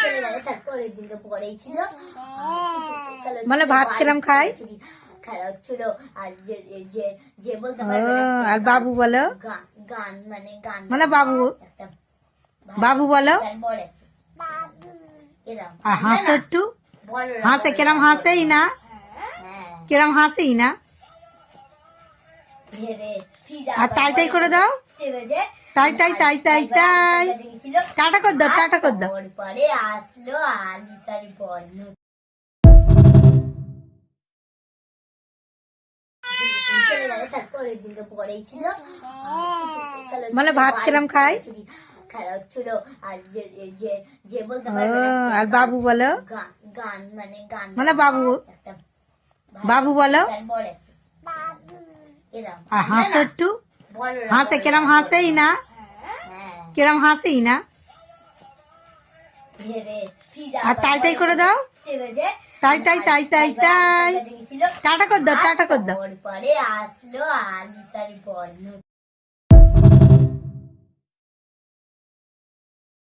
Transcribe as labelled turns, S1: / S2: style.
S1: চলে গেল। তারপরের দিনকে পরেই ছিল
S2: মানে ভাত খেলাম খাই
S1: খেলা হচ্ছিল। আর যে যে যে বলতে পারবে না
S2: আর বাবু বলো
S1: গান মানে গান
S2: মানে বাবু
S1: একটা
S2: বাবু বলো
S1: গান বড় আছে এরকম
S2: আর হাসো একটু
S1: বড়রা
S2: হাসে কেরাম হাসেই না
S1: হ্যাঁ
S2: কেরাম হাসেই না
S1: ধীরে ফিজা
S2: আর তাই তাই করে দাও
S1: বেজে
S2: তাই তাই তাই তাই তাই
S1: ছিল।
S2: টাটা কর দাও টাটা কর দাও
S1: পরে আসলো আলিসার বর্ণ চলে গেল। তারপরের দিনকে পরেই ছিল
S2: মানে ভাত খেলাম খাই
S1: খেলা হচ্ছিল। আর যে যে যে বলতে পারবে না
S2: আর বাবু বলো
S1: গান মানে গান
S2: মানে বাবু
S1: একটা
S2: বাবু বলো
S1: গান বড় আছে এরকম
S2: আর হাসো একটু
S1: বড়রা
S2: হাসে কেরাম হাসেই না
S1: হ্যাঁ
S2: কেরাম হাসেই না
S1: ধীরে ফিজা
S2: আর তাই তাই করে দাও
S1: বেজে
S2: তাই তাই তাই তাই তাই
S1: ছিল।
S2: টাটা কর দাও টাটা কর দাও
S1: পরে আসলো আলিসার বর্ণ